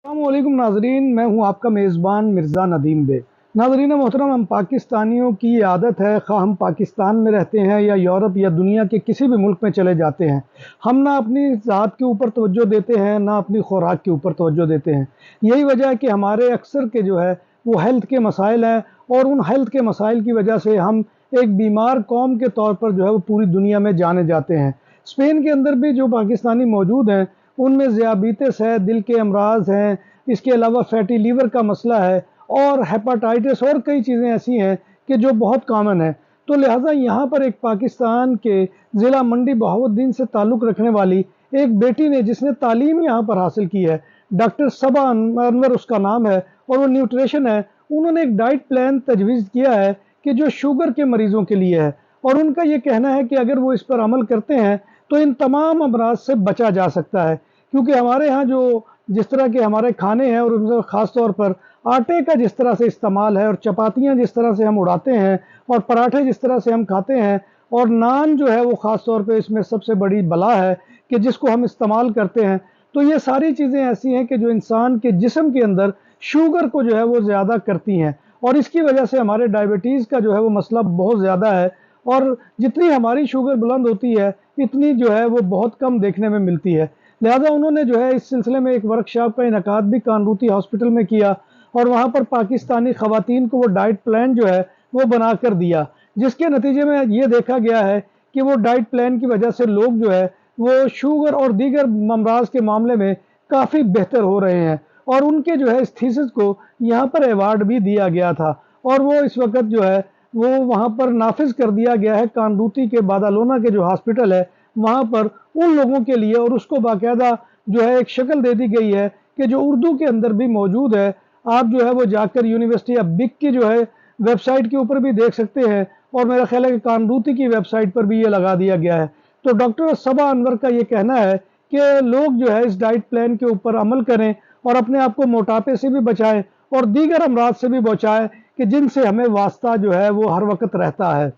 अस्सलामुअलैकुम नाजरीन, मैं हूं आपका मेज़बान मिर्ज़ा नदीम बे। नाजरीन मोहतरम, हम पाकिस्तानियों की आदत है, खा हम पाकिस्तान में रहते हैं या यूरोप या दुनिया के किसी भी मुल्क में चले जाते हैं, हम ना अपनी ज़ात के ऊपर तवज्जो देते हैं, ना अपनी खुराक के ऊपर तवज्जो देते हैं। यही वजह है कि हमारे अक्सर के जो है वो हेल्थ के मसाइल हैं, और उन हेल्थ के मसाइल की वजह से हम एक बीमार कौम के तौर पर जो है वो पूरी दुनिया में जाने जाते हैं। स्पेन के अंदर भी जो पाकिस्तानी मौजूद हैं, उनमें ज़ियाबीतिस है, दिल के अमराज हैं, इसके अलावा फैटी लीवर का मसला है, और हेपाटाइटिस और कई चीज़ें ऐसी हैं कि जो बहुत कॉमन है। तो लिहाजा यहाँ पर एक पाकिस्तान के ज़िला मंडी बहाउद्दीन से ताल्लुक़ रखने वाली एक बेटी ने, जिसने तालीम यहाँ पर हासिल की है, डॉक्टर सबा अनवर उसका नाम है, और वो न्यूट्रिशन है। उन्होंने एक डाइट प्लान तजवीज़ किया है कि जो शुगर के मरीज़ों के लिए है, और उनका ये कहना है कि अगर वो इस पर अमल करते हैं तो इन तमाम अमराज से बचा जा सकता है। क्योंकि हमारे यहाँ जो जिस तरह के हमारे खाने हैं, और उनमें ख़ास तौर पर आटे का जिस तरह से इस्तेमाल है, और चपातियाँ जिस तरह से हम उड़ाते हैं, और पराठे जिस तरह से हम खाते हैं, और नान जो है वो ख़ास तौर पे इसमें सबसे बड़ी बला है कि जिसको हम इस्तेमाल करते हैं। तो ये सारी चीज़ें ऐसी हैं कि जो इंसान के जिस्म के अंदर शुगर को जो है वो ज़्यादा करती हैं, और इसकी वजह से हमारे डायबिटीज़ का जो है वो मसला बहुत ज़्यादा है। और जितनी हमारी शुगर बुलंद होती है, इतनी जो है वो बहुत कम देखने में मिलती है। लिहाजा उन्होंने जो है इस सिलसिले में एक वर्कशॉप का इनकाद भी कानरूती हॉस्पिटल में किया, और वहाँ पर पाकिस्तानी ख़वातीन को वो डाइट प्लान जो है वो बना कर दिया, जिसके नतीजे में ये देखा गया है कि वो डाइट प्लान की वजह से लोग जो है वो शुगर और दीगर अमराज के मामले में काफ़ी बेहतर हो रहे हैं। और उनके जो है इस थीसिस को यहाँ पर अवार्ड भी दिया गया था, और वो इस वक्त जो है वो वहाँ पर नाफिज कर दिया गया है कानरूती के बादालोना के जो हॉस्पिटल है वहाँ पर उन लोगों के लिए, और उसको बाकायदा जो है एक शक्ल दे दी गई है कि जो उर्दू के अंदर भी मौजूद है। आप जो है वो जाकर यूनिवर्सिटी ऑफ बिक की जो है वेबसाइट के ऊपर भी देख सकते हैं, और मेरा ख्याल है कि कानरूती की वेबसाइट पर भी ये लगा दिया गया है। तो डॉक्टर सबा अनवर का ये कहना है कि लोग जो है इस डाइट प्लान के ऊपर अमल करें, और अपने आप को मोटापे से भी बचाएं, और दीगर अमराज से भी बचाएं कि जिनसे हमें वास्ता जो है वो हर वक्त रहता है।